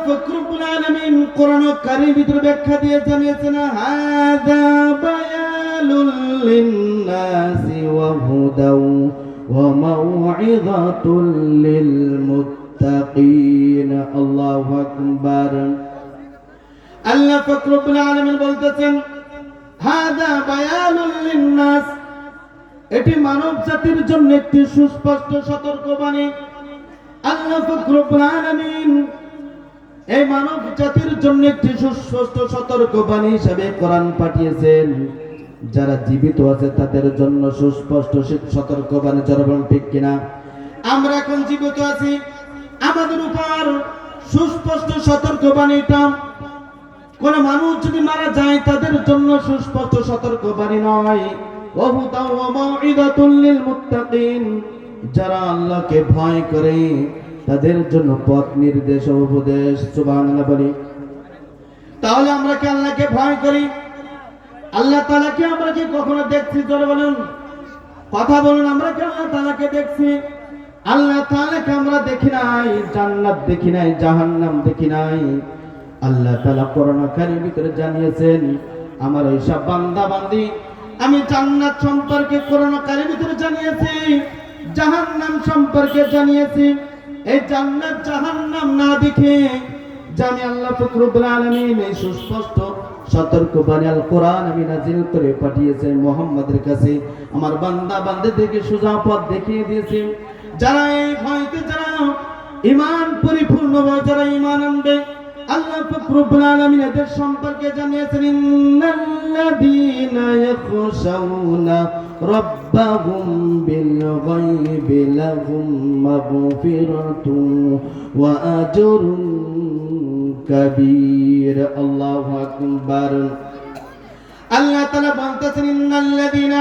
পাক রব্বুল আলামিন কোরআন কারীমের ভিতরে ব্যাখ্যা দিয়ে জানিয়েছেন হাযা বায়ানুল লিন-নাসি ওয়া হুদাও ওয়া মাউইযাতুল লিল মুত্তাকিন। আল্লাহু আকবার। আল্লাহ পাক রব্বুল আলামিন বলতেছেন হাযা বায়ানুল লিন-নাস, এটি মানব জাতির জন্য একটি সুস্পষ্ট সতর্কবাণী। আল্লাহ পাক রব্বুল আলামিন এই মানব জাতির জন্য একটি সুস্পষ্ট সতর্কবাণী হিসেবে কোরআন পাঠিয়েছেন। যারা জীবিত আছে তাদের জন্য সুস্পষ্ট সতর্কবাণী। যারা বলেন ঠিক কিনা? আমরা এখন জীবিত আছি, আমাদের উপর সুস্পষ্ট সতর্কবাণীটা। কোন মানুষ যদি মারা যায় তাদের জন্য সুস্পষ্ট সতর্কবাণী নয়। ওয়াহুদাও ওয়া মাউইযাতুল লিল মুত্তাকিন, যারা আল্লাহকে ভয় করে তাদের জন্য পথ নির্দেশ ও উপদেশ। সুবহানাল্লাহ বলি। তাহলে আমরা কি আল্লাহকে ভয় করি? আল্লাহ তাআলাকে আমরা কি কখনো দেখছি? জোরে বলুন, কথা বলুন। আমরা কি আল্লাহ তাআলাকে দেখছি? আল্লাহ তাআলাকে আমরা দেখি নাই, জান্নাত দেখি নাই, জাহান্নাম দেখি নাই। আল্লাহ তাআলা কোরআন কারীমের ভিতরে জানিয়েছেন আমার ওইসব বান্দা বান্দি আমি জান্নাত সম্পর্কে কোরআন কারীমের ভিতরে জানিয়েছি, জাহান্নাম সম্পর্কে জানিয়েছি। এই জান্নাত জাহান্নাম না দেখে জানি আল্লাহ পাক রব্বুল আলামিন এই সুস্পষ্ট সতর্কবাণী আল কোরআন আমি নাজিল করে পাঠিয়েছেন মুহাম্মাদের কাছে। আমার বান্দা বান্দীদেরকে সোজা পথ দেখিয়ে দিয়েছে। যারা এই ভয়তে, যারা ঈমান পরিপূর্ণভাবে যারা ঈমান আনবে, আল্লাহ পাক রব্বুল আলামিন এদের সম্পর্কে জানিয়েছেন ইন্নাল্লাযীনা ইয়াখশাউনা রাব্বাহুম বিল গায়বি লাহুম মাগফিরাতুন ওয়া আজরুন কাবীর। আল্লাহু আকবার। আল্লাহ তাআলা বলতেছেন ইন্নাল্লাযীনা,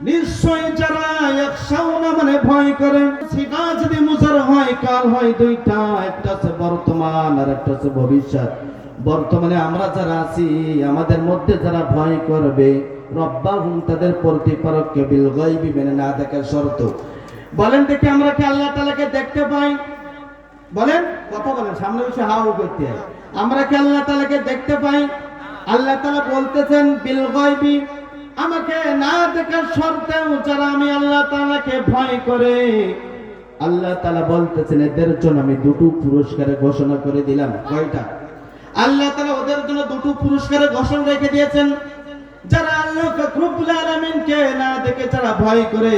নিশ্চয় যারা ইয়াখশাউনা মানে ভয় করে। সেটা যদি মুজার হয়, কাল হয় দুইটা, একটা হচ্ছে বর্তমান আর একটা হচ্ছে ভবিষ্যৎ। বর্তমানে আমরা যারা আছি, আমাদের মধ্যে যারা ভয় করবে রব্বাহুম তাদের প্রতিপালককে বিল গায়বি মানে না দেখার শর্ত। বলেন দেখি আমরা কি আল্লাহ তাআলাকে দেখতে পাই? বলেন, কথা বলেন, সামনে বসে হাউ করতে হয়। আমরা কি আল্লাহ তাআলাকে দেখতে পাই? আল্লাহ তাআলা বলতেছেন বিল গায়বি, আমাকে না দেখার শর্তেও যারা আমি আল্লাহ তাআলাকে ভয় করে, আল্লাহ তাআলা বলতেছেন এদের জন্য আমি দুটো পুরস্কারের ঘোষণা করে দিলাম। কয়টা? আল্লাহ তাআলা ওদের জন্য দুটো পুরস্কারের ঘোষণা রেখে দিয়েছেন। যারা আল্লাহ পাক রব্বুল আলামিনকে না দেখে যারা ভয় করে,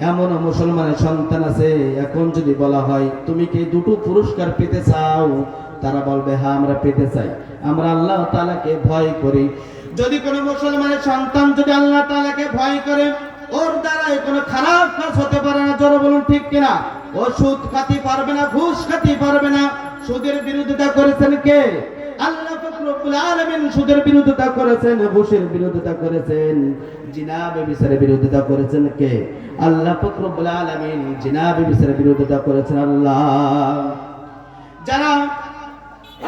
এমন মুসলমানের সন্তান আছে, এখন যদি বলা হয় তুমি কি দুটো পুরস্কার পেতে চাও, তারা বলবে হ্যাঁ আমরা পেতে চাই, আমরা আল্লাহ তাআলাকে ভয় করি। যদি কোনো মুসলমানের সন্তান যদি আল্লাহ তাআলাকে ভয় করে, ওর দ্বারা কোনো খারাপ কাজ হতে পারে না। জোরে বলুন ঠিক কিনা? ও সুদ খাতে পারবে না, ঘুষ খাতে পারবে না। সুদের বিরোধিতা করেছেন কে? আল্লাহ পাক রব্বুল আলামিন সুদের বিরোধিতা করেছেন, ঘুষের বিরোধিতা করেছেন, জিনা ব্যভিচারের বিরোধিতা করেছেন কে? আল্লাহ পাক রব্বুল আলামিন জিনা ব্যভিচারের বিরোধিতা করেছেন আল্লাহ। যারা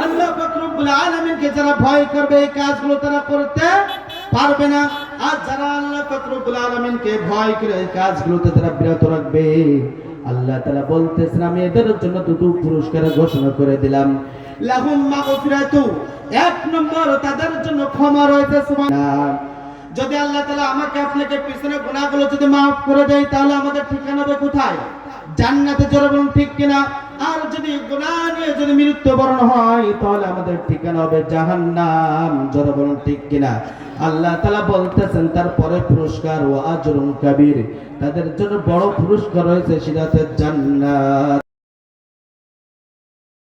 আল্লাহ পাক রব্বুল আলামিনকে যারা ভয় করবে, এই কাজগুলো তারা করতে পারবে না। আর যারা আল্লাহ পাক রব্বুল আলামিনকে ভয় করে এই কাজগুলোতে তারা বিরত রাখবে, আল্লাহ তাআলা বলতেছেন আমি এদের জন্য দুটো পুরস্কার ঘোষণা করে দিলাম। লাহুম মাগফিরাতু, এক নম্বর তাদের জন্য ক্ষমা রয়েছে। সুবহানাল্লাহ। যদি আল্লাহ তাআলা আমাকে আপনাকে পিছনে গুনাহগুলো যদি maaf করে দেয়, তাহলে আমাদের ঠিকানা হবে কোথায়? জান্নাতে। জোরে বলুন ঠিক কিনা? আর যদি গুনাহ নিয়ে যদি মৃত্যুবরণ হয়, তাহলে আমাদের ঠিকানা হবে জাহান্নাম। জোরে বলুন ঠিক কিনা? আল্লাহ তাআলা বলতেছেন তারপরে পুরস্কার ওয়া আজরুন কাবীর, তাদের জন্য বড় পুরস্কার রয়েছে, সেটা হচ্ছে জান্নাত।